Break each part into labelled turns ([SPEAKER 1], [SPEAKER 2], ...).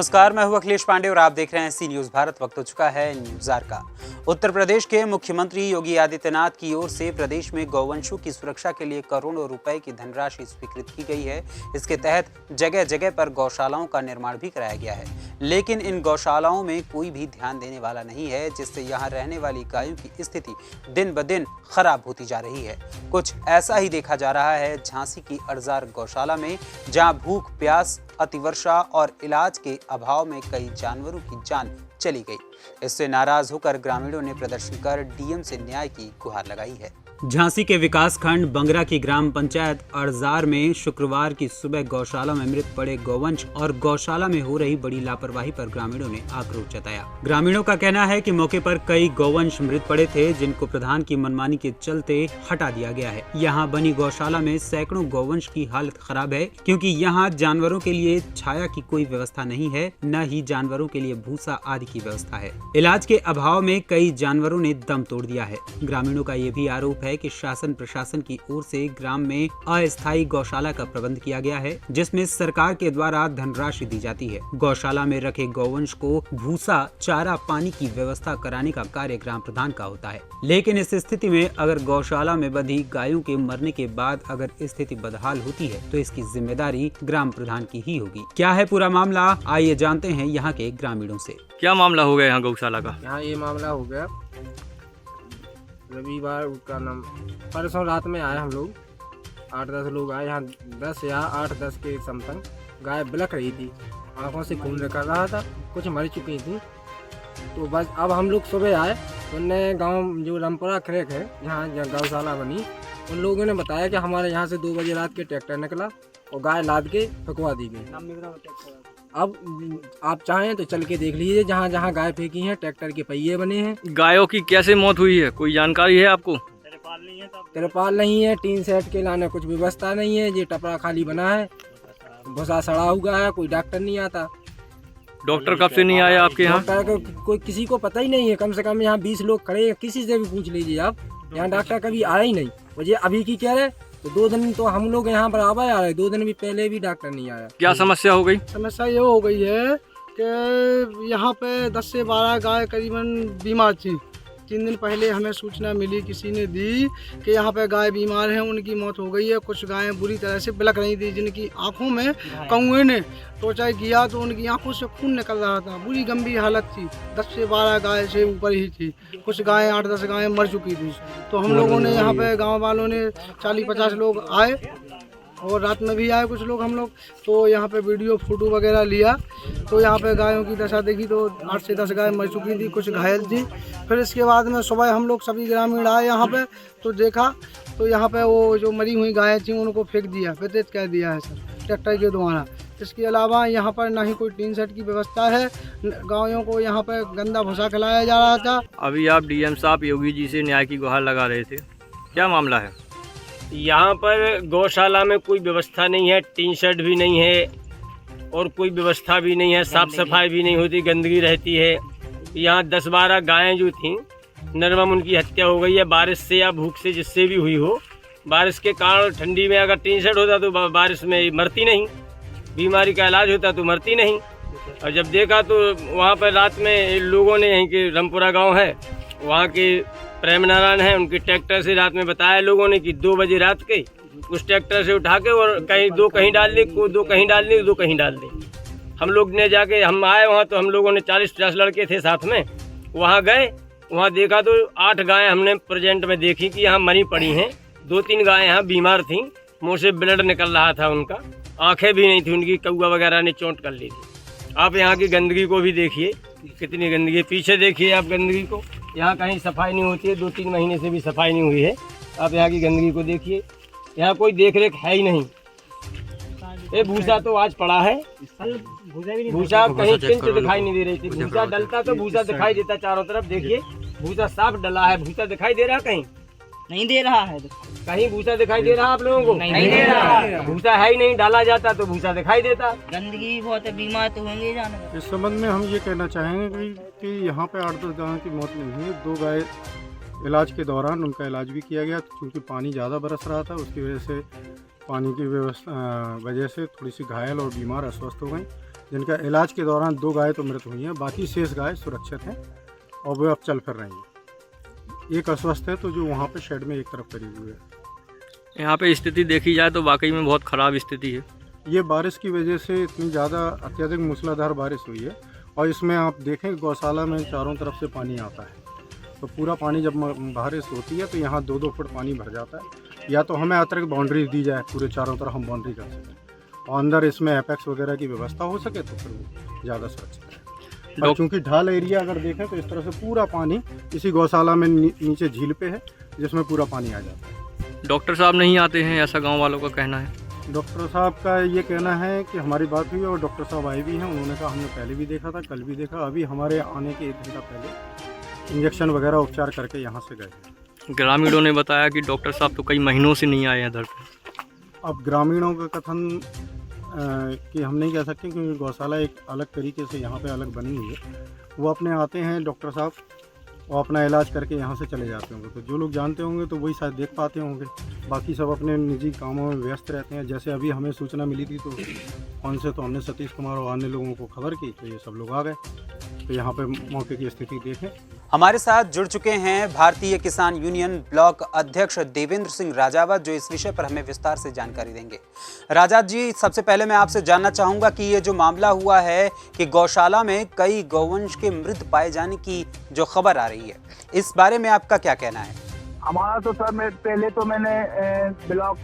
[SPEAKER 1] नमस्कार, मैं हूं अखिलेश पांडे और आप देख रहे हैं सी न्यूज भारत। वक्त हो चुका है न्यूज़ आवर का। उत्तर प्रदेश के मुख्यमंत्री योगी आदित्यनाथ की ओर से प्रदेश में गौवंशों की सुरक्षा के लिए करोड़ों रुपए की धनराशि स्वीकृत की गई है। इसके तहत जगह जगह पर गौशालाओं का निर्माण भी कराया गया है, लेकिन इन गौशालाओं में कोई भी ध्यान देने वाला नहीं है, जिससे यहाँ रहने वाली गायों की स्थिति दिन ब दिन खराब होती जा रही है। कुछ ऐसा ही देखा जा रहा है झांसी की अड़जार गौशाला में, जहाँ भूख, प्यास, अतिवर्षा और इलाज के अभाव में कई जानवरों की जान चली गई। इससे नाराज होकर ग्रामीणों ने प्रदर्शन कर डीएम से न्याय की गुहार लगाई है। झांसी के विकास खंड बंगरा की ग्राम पंचायत अड़जार में शुक्रवार की सुबह गौशाला में मृत पड़े गौवंश और गौशाला में हो रही बड़ी लापरवाही पर ग्रामीणों ने आक्रोश जताया। ग्रामीणों का कहना है कि मौके पर कई गौवंश मृत पड़े थे, जिनको प्रधान की मनमानी के चलते हटा दिया गया है। यहाँ बनी गौशाला में सैकड़ों गौवंश की हालत खराब है, क्योंकि यहाँ जानवरों के लिए छाया की कोई व्यवस्था नहीं है, न ही जानवरों के लिए भूसा आदि की व्यवस्था है। इलाज के अभाव में कई जानवरों ने दम तोड़ दिया है। ग्रामीणों का ये भी आरोप है कि शासन प्रशासन की ओर से ग्राम में अस्थायी गौशाला का प्रबंध किया गया है, जिसमें सरकार के द्वारा धनराशि दी जाती है। गौशाला में रखे गौवंश को भूसा, चारा, पानी की व्यवस्था कराने का कार्य ग्राम प्रधान का होता है। लेकिन इस स्थिति में अगर गौशाला में बंधी गायों के मरने के बाद अगर स्थिति बदहाल होती है, तो इसकी जिम्मेदारी ग्राम प्रधान की ही होगी। क्या है पूरा मामला, आइए जानते हैं यहाँ के ग्रामीणों से।
[SPEAKER 2] क्या मामला हो गया यहाँ गौशाला का?
[SPEAKER 3] यहाँ ये मामला हो गया, रविवार उसका नाम परसों रात में आए हम लोग 8-10 लोग आए यहाँ, 10 या 8-10 के समथिंग। गाय बिलख रही थी, आंखों से खून निकल रहा था, कुछ मर चुकी थी। तो बस अब हम लोग सुबह आए, उनने गांव जो रामपुरा क्रेक है जहाँ गौशाला बनी, उन लोगों ने बताया कि हमारे यहाँ से 2 बजे रात के ट्रैक्टर निकला और गाय लाद के फेंकवा दी गई। अब आप चाहें तो चल के देख लीजिए, जहाँ जहाँ गाय फेंकी हैं ट्रैक्टर के पहिए बने हैं।
[SPEAKER 2] गायों की कैसे मौत हुई है, कोई जानकारी है आपको?
[SPEAKER 3] तिरपाल नहीं है, टीन सेट के लाने कुछ व्यवस्था नहीं है, ये टपरा खाली बना है, भूसा सड़ा हुआ है, कोई डॉक्टर नहीं आता।
[SPEAKER 2] डॉक्टर कब से नहीं आया आपके यहाँ?
[SPEAKER 3] डॉक्टर को कोई किसी को पता ही नहीं है। कम से कम यहाँ 20 लोग खड़े हैं, किसी से भी पूछ लीजिए आप, यहाँ डॉक्टर कभी आया ही नहीं। मुझे अभी की कह रहे तो 2 दिन तो हम लोग यहाँ बराबर आ रहे, 2 दिन भी पहले भी डॉक्टर नहीं आया।
[SPEAKER 2] क्या समस्या हो गई?
[SPEAKER 4] समस्या ये हो गई है कि यहाँ पे 10 से 12 गाय करीबन बीमार थी। 3 दिन पहले हमें सूचना मिली, किसी ने दी कि यहाँ पे गाय बीमार हैं, उनकी मौत हो गई है। कुछ गायें बुरी तरह से बिलख रही थी, जिनकी आंखों में कौए ने टोचा किया तो उनकी आंखों से खून निकल रहा था, बुरी गंभीर हालत थी। 10 से 12 गाय से ऊपर ही थी, कुछ गायें 8-10 गायें मर चुकी थी। तो हम लोगों ने यहाँ पे गाँव वालों ने 40-50 लोग आए और रात में भी आए कुछ लोग, हम लोग तो यहाँ पे वीडियो फोटो वगैरह लिया। तो यहाँ पे गायों की दशा देखी तो 8 से 10 गाय मर चुकी थी, कुछ घायल थी। फिर इसके बाद में सुबह हम लोग सभी ग्रामीण आए यहाँ पे, तो देखा तो यहाँ पे वो जो मरी हुई गायें थी उनको फेंक दिया, वितरित कर दिया है सर ट्रैक्टर के द्वारा। इसके अलावा यहाँ पर ना ही कोई टीन सेट की व्यवस्था है, गायों को यहाँ पर गंदा भूसा खिलाया जा रहा था।
[SPEAKER 2] अभी आप डीएम साहब योगी जी से न्याय की गुहार लगा रहे थे, क्या मामला है?
[SPEAKER 5] यहाँ पर गौशाला में कोई व्यवस्था नहीं है, टीन शेड भी नहीं है और कोई व्यवस्था भी नहीं है, साफ सफाई भी नहीं होती, गंदगी रहती है। यहाँ 10-12 गायें जो थीं, निर्मम उनकी हत्या हो गई है, बारिश से या भूख से, जिससे भी हुई हो। बारिश के कारण ठंडी में अगर टीन शेड होता तो बारिश में मरती नहीं, बीमारी का इलाज होता तो मरती नहीं। और जब देखा तो वहाँ पर रात में लोगों ने, यहीं के रामपुरा गाँव है, वहाँ के प्रेम नारायण है, उनके ट्रैक्टर से रात में बताया लोगों ने कि 2 बजे रात के उस ट्रैक्टर से उठा के और दो कहीं डाल दी, 2 कहीं डाल दी, 2 कहीं डाल दी। हम लोग ने जाके, हम आए वहाँ तो हम लोगों ने 40-50 लड़के थे साथ में, वहाँ गए, वहाँ देखा तो 8 गायें हमने प्रेजेंट में देखी कि यहाँ मरी पड़ी हैं। 2-3 गायें यहाँ बीमार थीं, मुँह से ब्लड निकल रहा था उनका, आँखें भी नहीं थी उनकी, कौआ वगैरह ने चोट कर ली थी। आप यहाँ की गंदगी को भी देखिए, कितनी गंदगी है, पीछे देखिए आप गंदगी को, यहाँ कहीं सफाई नहीं होती है, 2-3 महीने से भी सफाई नहीं हुई है। आप यहाँ की गंदगी को देखिए, यहाँ कोई देख रेख है ही नहीं। ये भूसा तो आज पड़ा है, भूसा कहीं किंच दिखाई नहीं दे रही थी। भूसा डलता तो भूसा दिखाई देता चारों तरफ, देखिए भूसा साफ डला है। भूसा दिखाई दे रहा कहीं?
[SPEAKER 6] नहीं दे रहा है।
[SPEAKER 5] कहीं भूसा दिखाई दे रहा आप लोगों को?
[SPEAKER 6] नहीं दे रहा है।
[SPEAKER 5] भूसा है ही नहीं, डाला जाता तो भूसा दिखाई देता।
[SPEAKER 6] गंदगी बहुत है, बीमार तो होंगे जानवर।
[SPEAKER 7] इस संबंध में हम ये कहना चाहेंगे कि यहाँ पे 8-10 गायों की मौत नहीं हुई। 2 गाय इलाज के दौरान उनका इलाज भी किया गया, क्योंकि पानी ज़्यादा बरस रहा था, उसकी वजह से पानी की वजह से थोड़ी सी घायल और बीमार अस्वस्थ हो गई। जिनका इलाज के दौरान 2 गाय तो मृत हुई हैं, बाकी शेष गाय सुरक्षित हैं और वे अब चल फिर रही हैं। एक अस्वस्थ है तो जो वहाँ पे शेड में एक तरफ करी हुई है।
[SPEAKER 2] यहाँ पे स्थिति देखी जाए तो वाकई में बहुत ख़राब स्थिति है।
[SPEAKER 7] ये बारिश की वजह से इतनी ज़्यादा अत्यधिक मूसलाधार बारिश हुई है और इसमें आप देखें गौशाला में चारों तरफ से पानी आता है, तो पूरा पानी जब बारिश होती है तो यहाँ 2-2 फुट पानी भर जाता है। या तो हमें अतिरिक्त बाउंड्री दी जाए, पूरे चारों तरफ हम बाउंड्री कर सकें और अंदर इसमें एपेक्स वगैरह की व्यवस्था हो सके तो फिर वो ज़्यादा सुरक्षित है। और चूँकि ढाल एरिया अगर देखें तो इस तरह से पूरा पानी इसी गौशाला में नीचे झील पे है जिसमें पूरा पानी आ जाता है।
[SPEAKER 2] डॉक्टर साहब नहीं आते हैं, ऐसा गाँव वालों का कहना है।
[SPEAKER 7] डॉक्टर साहब का ये कहना है कि हमारी बात हुई और डॉक्टर साहब आए भी हैं। उन्होंने कहा हमने पहले भी देखा था, कल भी देखा, अभी हमारे आने के 1 घंटा पहले इंजेक्शन वगैरह उपचार करके यहाँ से गए।
[SPEAKER 2] ग्रामीणों ने बताया कि डॉक्टर साहब तो कई महीनों से नहीं आए हैं इधर पे।
[SPEAKER 7] अब ग्रामीणों का कथन कि हम नहीं कह सकते क्योंकि गौशाला एक अलग तरीके से यहाँ पे अलग बनी हुई है। वो अपने आते हैं डॉक्टर साहब और अपना इलाज करके यहाँ से चले जाते होंगे, तो जो लोग जानते होंगे तो वही शायद देख पाते होंगे, बाकी सब अपने निजी कामों में व्यस्त रहते हैं। जैसे अभी हमें सूचना मिली थी तो कौन से तो हमने सतीश कुमार और अन्य लोगों को खबर की तो ये सब लोग आ गए, तो यहाँ पे मौके की स्थिति देखें।
[SPEAKER 1] हमारे साथ जुड़ चुके हैं भारतीय किसान यूनियन ब्लॉक अध्यक्ष देवेंद्र सिंह राजावत, जो इस विषय पर हमें विस्तार से जानकारी देंगे। राजावत जी, सबसे पहले मैं आपसे जानना चाहूंगा कि ये जो मामला हुआ है कि गौशाला में कई गौवंश के मृत पाए जाने की जो खबर आ रही है, इस बारे में आपका क्या कहना है?
[SPEAKER 8] हमारा तो सर पहले तो मैंने ब्लॉक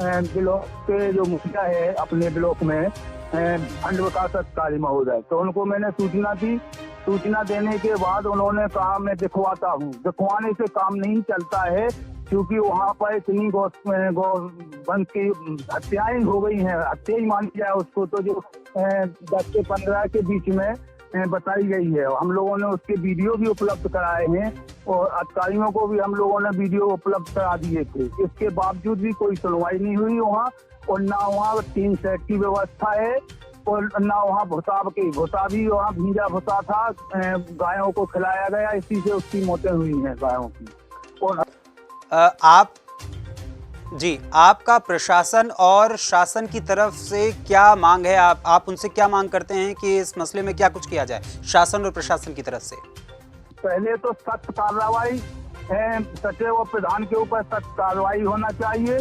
[SPEAKER 8] के जो मुखिया है अपने ब्लॉक में खंड विकास अधिकारी महोदय, तो उनको मैंने सूचना दी। सूचना देने के बाद उन्होंने कहा मैं दिखवाता हूँ। दिखवाने से काम नहीं चलता है क्योंकि वहाँ पर इतनी गौवंश की हत्याएं हो गई हैं, हत्या ही मान जाए उसको, तो जो 10 से 15 के बीच में बताई गई है। हम लोगों ने उसके वीडियो भी उपलब्ध कराए हैं और अधिकारियों को भी हम लोगों ने वीडियो उपलब्ध करा दिए थे। इसके बावजूद भी कोई सुनवाई नहीं हुई वहाँ, और ना वहाँ 3 सेट की व्यवस्था है और ना वहाँ भुसा भी वहाँ भीजा भुसा था, गायों को खिलाया गया, इसी से उसकी मौतें हुई हैं गायों की। और
[SPEAKER 1] आपका प्रशासन और शासन की तरफ से क्या मांग है? आप उनसे क्या मांग करते हैं कि इस मसले में क्या कुछ किया जाए प्रशासन और प्रशासन की तरफ से?
[SPEAKER 8] पहले तो सख्त कार्रवाई सचिव और प्रधान के ऊपर सख्त कार्रवाई होना चाहिए,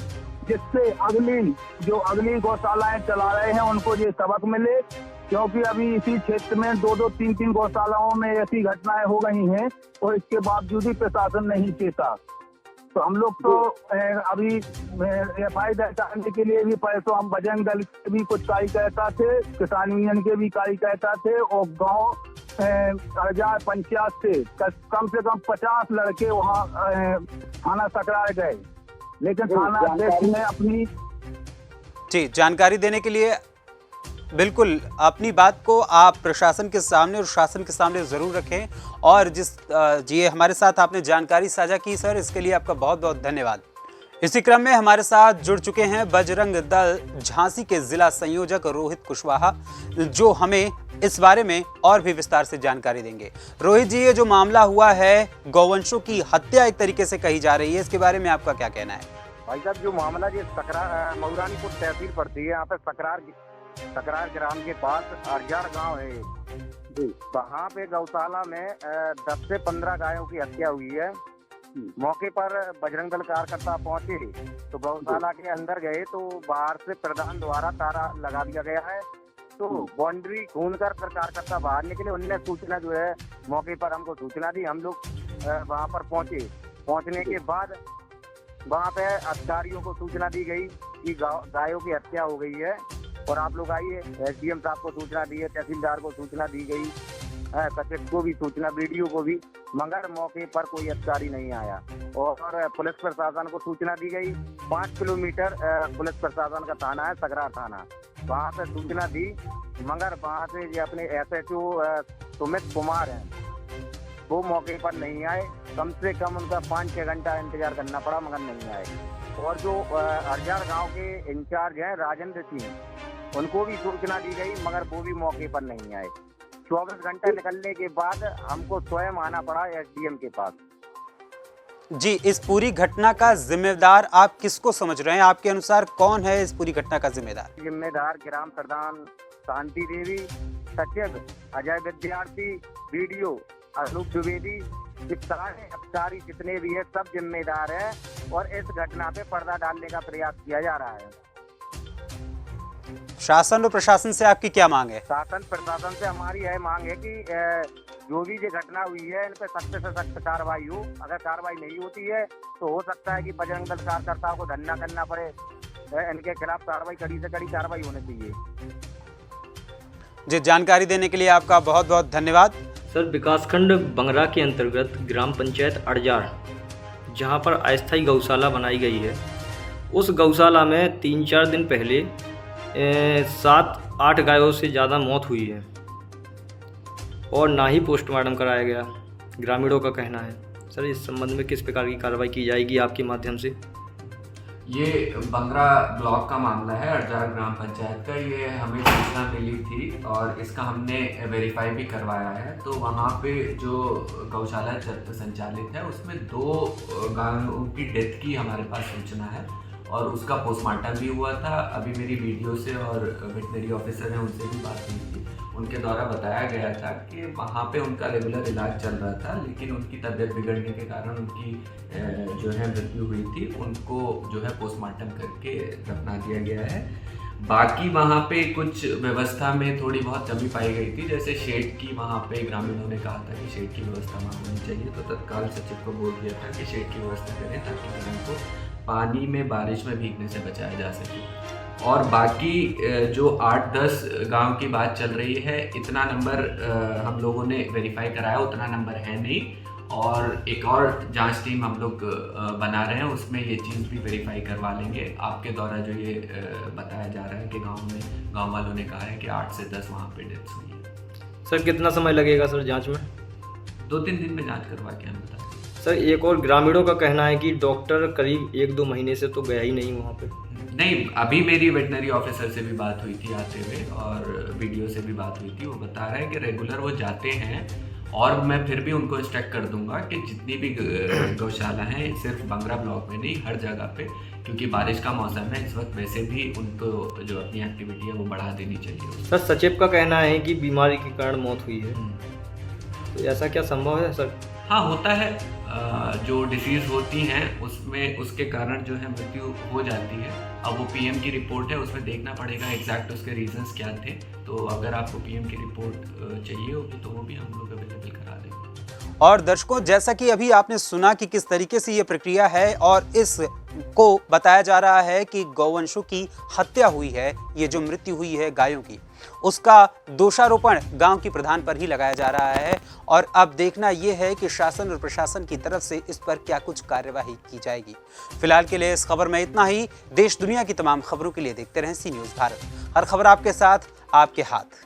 [SPEAKER 8] जिससे अगली गौशालाएं चला रहे हैं उनको ये सबक मिले, क्योंकि अभी इसी क्षेत्र में 2-2, 3-3 गौशालाओं में ऐसी घटनाएं हो गई हैं और इसके बावजूद ही प्रशासन नहीं चेता। तो हम लोग तो अभी FI दर्ज करने के लिए भी पैसों, हम बजरंग दल के भी कुछ कार्यकर्ता थे, किसान यूनियन के भी कार्यकर्ता थे, और गाँव अर्जा पंचायत से कम 50 लड़के वहाँ थाना सकरार गए, लेकिन थाना अध्यक्ष ने अपनी
[SPEAKER 1] जानकारी देने के लिए बिल्कुल अपनी बात को आप प्रशासन के सामने और शासन के सामने ज़रूर रखें। और जी हमारे साथ आपने जानकारी साझा की सर, इसके लिए आपका बहुत बहुत धन्यवाद। इसी क्रम में हमारे साथ जुड़ चुके हैं बजरंग दल झांसी के जिला संयोजक रोहित कुशवाहा, जो हमें इस बारे में और भी विस्तार से जानकारी देंगे। रोहित जी, ये जो मामला हुआ है गौवंशों की हत्या एक तरीके से कही जा रही है, इसके बारे में आपका क्या कहना है?
[SPEAKER 9] भाई साहब, जो मामला ये मऊरानीपुर तहसील पड़ती है, यहाँ पे सकरार ग्राम के पास अर्जार गांव है जी। वहाँ पे गौशाला में 10 से 15 गायों की हत्या हुई है। मौके पर बजरंग दल कार्यकर्ता पहुंचे तो गौशाला के अंदर गए तो बाहर से प्रधान द्वारा तारा लगा दिया गया है, तो बाउंड्री खोलकर फिर कार्यकर्ता बाहर निकले। उनने सूचना जो है मौके पर हमको सूचना दी, हम लोग वहाँ पर पहुंचे। पहुंचने के बाद वहाँ पे अधिकारियों को सूचना दी गई कि गायों की हत्या हो गई है और आप लोग आइए। SDM साहब को सूचना दी है, तहसीलदार को सूचना दी गई, सचिव को भी सूचना, BDO को भी, मगर मौके पर कोई अधिकारी नहीं आया। और पुलिस प्रशासन को सूचना दी गई। 5 किलोमीटर पुलिस प्रशासन का थाना है, सकरार थाना, वहाँ पे सूचना दी, मगर वहाँ से ये अपने SHO सुमित कुमार हैं, वो मौके पर नहीं आए। कम से कम उनका 5-6 घंटा इंतजार करना पड़ा, मगर नहीं आए। और जो अर्जार गांव के इंचार्ज हैं राजेंद्र सिंह, उनको भी सूचना दी गई, मगर वो भी मौके पर नहीं आए। 24 घंटे निकलने के बाद हमको स्वयं आना पड़ा SDM के पास।
[SPEAKER 1] जी, इस पूरी घटना का जिम्मेदार आप किसको समझ रहे हैं? आपके अनुसार कौन है इस पूरी घटना का जिम्मेदार?
[SPEAKER 9] जिम्मेदार ग्राम प्रधान शांति देवी, सचिव अजय विद्यार्थी, वीडियो अनूप द्विवेदी, ये सारे अफसारी जितने भी है सब जिम्मेदार है और इस घटना पे पर्दा डालने का प्रयास किया जा रहा है।
[SPEAKER 1] शासन और प्रशासन से आपकी क्या मांग है?
[SPEAKER 9] शासन प्रशासन से हमारी यह मांग है कि जो भी ये घटना हुई है इन पे सख्त से सख्त कार्रवाई हो। अगर कार्रवाई नहीं होती है तो हो सकता है कि बजरंग दल कार्यकर्ताओं को धरना करना पड़े। इनके खिलाफ कार्रवाई, कड़ी से कड़ी कार्रवाई होनी चाहिए।
[SPEAKER 1] जी, जानकारी देने के लिए आपका बहुत बहुत धन्यवाद।
[SPEAKER 2] सर, विकासखंड बंगरा के अंतर्गत ग्राम पंचायत अड़जार, जहां पर अस्थायी गौशाला बनाई गई है, उस गौशाला में 3-4 दिन पहले 7-8 गायों से ज़्यादा मौत हुई है और ना ही पोस्टमार्टम कराया गया, ग्रामीणों का कहना है। सर, इस संबंध में किस प्रकार की कार्रवाई की जाएगी आपके माध्यम से?
[SPEAKER 10] ये बंगरा ब्लॉक का मामला है, अड़जार ग्राम पंचायत का। ये हमें सूचना मिली थी और इसका हमने वेरीफाई भी करवाया है। तो वहाँ पे जो गौशाला संचालित है उसमें 2 गायों की डेथ की हमारे पास सूचना है और उसका पोस्टमार्टम भी हुआ था। अभी मेरी वीडियो से और वेटनरी ऑफिसर हैं उनसे भी बात हुई थी, उनके द्वारा बताया गया था कि वहाँ पे उनका रेगुलर इलाज चल रहा था, लेकिन उनकी तबीयत बिगड़ने के कारण उनकी जो है मृत्यु हुई थी। उनको जो है पोस्टमार्टम करके दफना दिया गया है। बाकी वहाँ पे कुछ व्यवस्था में थोड़ी बहुत कमी पाई गई थी, जैसे शेड की, वहाँ पे ग्रामीणों ने कहा था कि शेड की व्यवस्था वहाँ होनी चाहिए, तो तत्काल सचिव को बोल दिया था कि शेड की व्यवस्था करें ताकि उनको पानी में, बारिश में भीगने से बचाया जा सके। और बाकी जो 8-10 गांव की बात चल रही है, इतना नंबर हम लोगों ने वेरीफाई कराया, उतना नंबर है नहीं। और एक और जांच टीम हम लोग बना रहे हैं, उसमें ये चीज़ भी वेरीफाई करवा लेंगे। आपके द्वारा जो ये बताया जा रहा है कि गांव वालों ने कहा है कि 8 से 10 वहाँ पे डेथ्स हुई है।
[SPEAKER 2] सर, कितना समय लगेगा सर जाँच में?
[SPEAKER 10] 2-3 दिन में जाँच करवा के हम बता देंगे।
[SPEAKER 2] सर, एक और ग्रामीणों का कहना है कि डॉक्टर करीब 1-2 महीने से तो गया ही नहीं वहाँ पे।
[SPEAKER 10] नहीं, अभी मेरी वेटनरी ऑफिसर से भी बात हुई थी आते हुए और वीडियो से भी बात हुई थी। वो बता रहे हैं कि रेगुलर वो जाते हैं और मैं फिर भी उनको इंस्ट्रक्ट कर दूंगा कि जितनी भी गौशाला हैं, सिर्फ बंगरा ब्लॉक में नहीं, हर जगह पे, क्योंकि बारिश का मौसम है इस वक्त, वैसे भी उनको जो अपनी एक्टिविटी है वो बढ़ा देनी चाहिए।
[SPEAKER 2] सर, सचिव का कहना है कि बीमारी के कारण मौत हुई है, तो ऐसा क्या संभव है सर?
[SPEAKER 10] हाँ, होता है। जो डिसीज़ होती हैं उसमें उसके कारण जो है मृत्यु हो जाती है। अब वो पीएम की रिपोर्ट है, उसमें देखना पड़ेगा एग्जैक्ट उसके रीजंस क्या थे। तो अगर आपको पीएम की रिपोर्ट चाहिए होगी तो वो भी हम लोग अवेलेबल करा देंगे।
[SPEAKER 1] और दर्शकों, जैसा कि अभी आपने सुना कि किस तरीके से ये प्रक्रिया है और इस को बताया जा रहा है कि गौवंशों की हत्या हुई है, ये जो मृत्यु हुई है गायों की, उसका दोषारोपण गांव की प्रधान पर ही लगाया जा रहा है। और अब देखना यह है कि शासन और प्रशासन की तरफ से इस पर क्या कुछ कार्यवाही की जाएगी। फिलहाल के लिए इस खबर में इतना ही। देश दुनिया की तमाम खबरों के लिए देखते रहें सी न्यूज़ भारत। हर खबर आपके साथ, आपके हाथ।